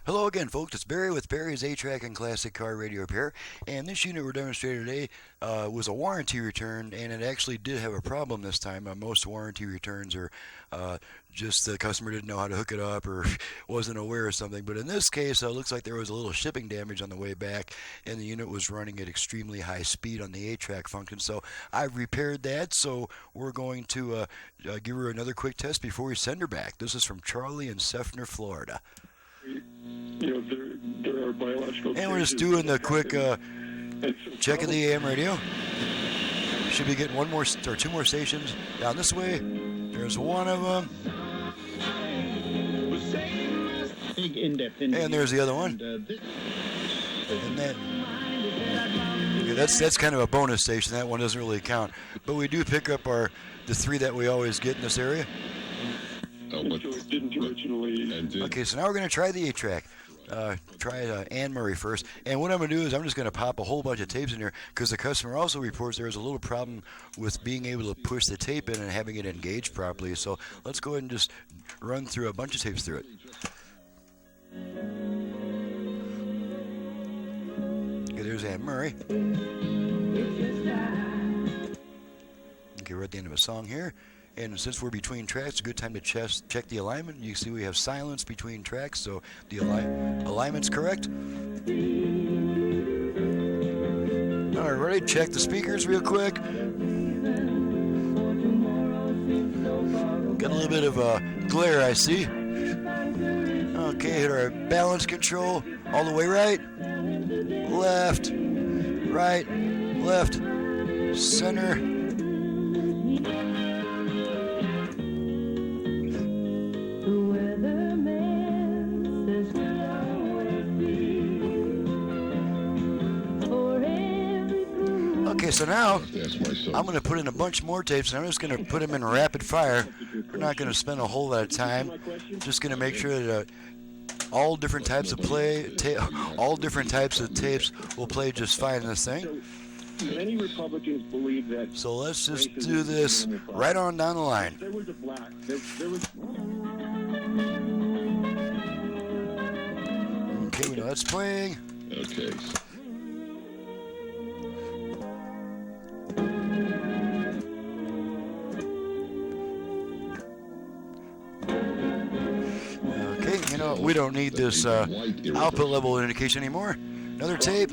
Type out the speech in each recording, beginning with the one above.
Hello again, folks. It's Barry with Barry's A-Track and Classic Car Radio Repair. And this unit we're demonstrating today was a warranty return, and it actually did have a problem this time. Most warranty returns are just the customer didn't know how to hook it up or wasn't aware of something. But in this case, it looks like there was a little shipping damage on the way back, and the unit was running at extremely high speed on the A-Track function. So I've repaired that, so we're going to give her another quick test before we send her back. This is from Charlie in Seffner, Florida. There are biological and we're just doing the quick check of the AM radio. Should be getting one more or two more stations down this way. There's one of them. And there's the other one. And then yeah, that's kind of a bonus station. That one doesn't really count. But we do pick up the three that we always get in this area. Okay, so now we're going to try the 8-track. Try Ann Murray first. And what I'm going to do is I'm just going to pop a whole bunch of tapes in here because the customer also reports there is a little problem with being able to push the tape in and having it engaged properly. So let's go ahead and just run through a bunch of tapes through it. Okay, there's Ann Murray. Okay, we're at the end of a song here. And since we're between tracks, a good time to check the alignment. You see we have silence between tracks, so the alignment's correct. All right, ready? Check the speakers real quick. Got a little bit of glare, I see. Okay, hit our balance control. All the way right, left, right, left, center. Okay, so now I'm going to put in a bunch more tapes, and I'm just going to put them in rapid fire. We're not going to spend a whole lot of time. Just going to make sure that all different types of all different types of tapes will play just fine in this thing. Many Republicans believe that. So let's just do this right on down the line. There was a black. There was. Okay, we know that's playing. Okay. Okay, you know, we don't need this output level indication anymore. Another tape.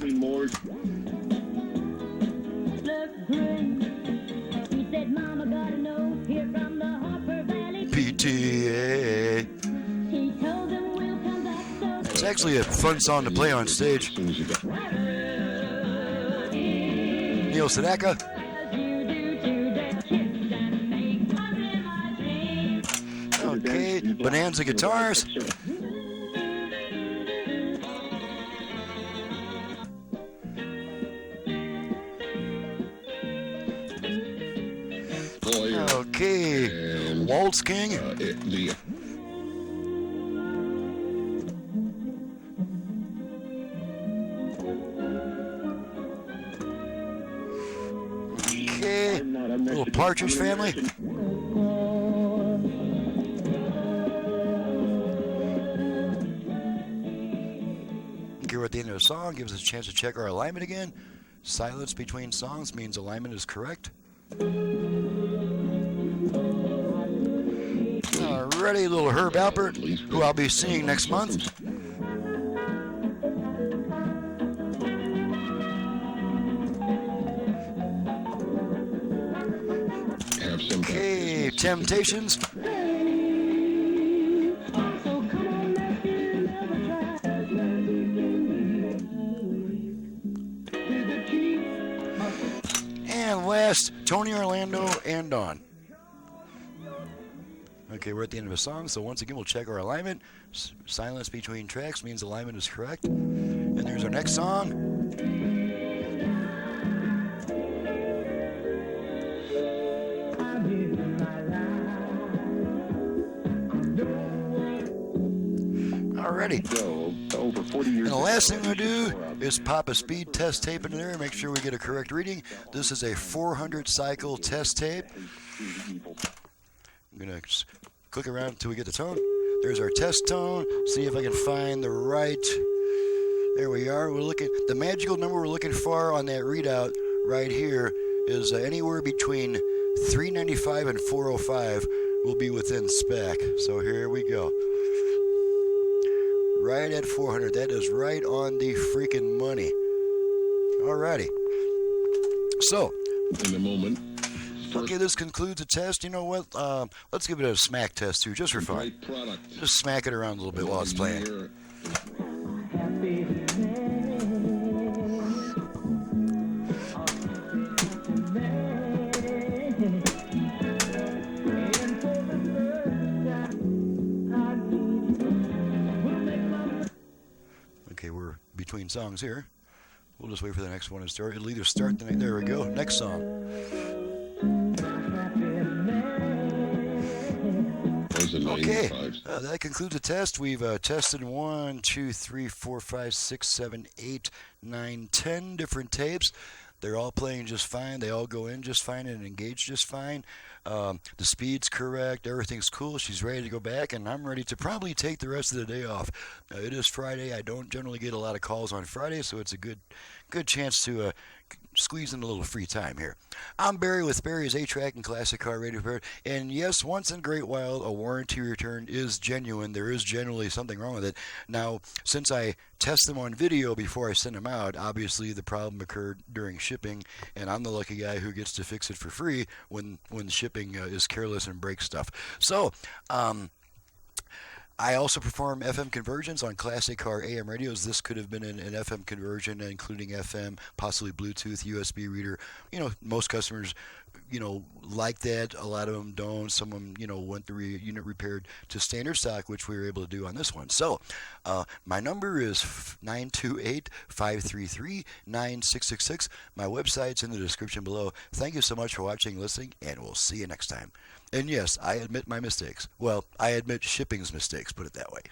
PTA. It's actually a fun song to play on stage. Neil Sedaka. Okay, Bonanza guitars. Okay, Waltz King. Okay, little Partridge Family. Okay, we're at the end of the song. Gives us a chance to check our alignment again. Silence between songs means alignment is correct. Alrighty, little Herb Albert, who I'll be seeing next month. Okay, Temptations. And last, Tony Orlando and Dawn. Okay, we're at the end of a song, so once again we'll check our alignment. Silence between tracks means alignment is correct. And there's our next song. Alrighty. And the last thing we do is pop a speed test tape in there and make sure we get a correct reading. This is a 400 cycle test tape. I'm going to click around until we get the tone. There's our test tone. See if I can find the right. There we are. We're looking. The magical number we're looking for on that readout right here is anywhere between 395 and 405 will be within spec. So here we go. Right at 400. That is right on the freaking money. Alrighty. So, In a moment. okay, this concludes the test. You know what? Let's give it a smack test too, just for fun. Great product. Just smack it around a little bit while it's playing. Okay, we're between songs here. We'll just wait for the next one to start. It'll either start the next. There we go. Next song. Okay, that concludes the test. We've tested 1, 2, 3, 4, 5, 6, 7, 8, 9, 10 different tapes. They're all playing just fine. They all go in just fine and engage just fine. The speed's correct. Everything's cool. She's ready to go back, and I'm ready to probably take the rest of the day off. It is Friday. I don't generally get a lot of calls on Friday, so it's a good chance to squeeze in a little free time here. I'm Barry with Barry's 8-Track and Classic Car Radio Repair. And yes, once in a great while, a warranty return is genuine. There is generally something wrong with it. Now, since I test them on video before I send them out, obviously the problem occurred during shipping, and I'm the lucky guy who gets to fix it for free when shipping is careless and breaks stuff. So, I also perform FM conversions on classic car AM radios. This could have been an FM conversion, including FM, possibly Bluetooth, USB reader. You know, most customers, like that. A lot of them don't. Some of them, want the unit repaired to standard stock, which we were able to do on this one. So, my number is 928-533-9666. My website's in the description below. Thank you so much for watching, listening, and we'll see you next time. And yes, I admit my mistakes. Well, I admit shipping's mistakes, put it that way.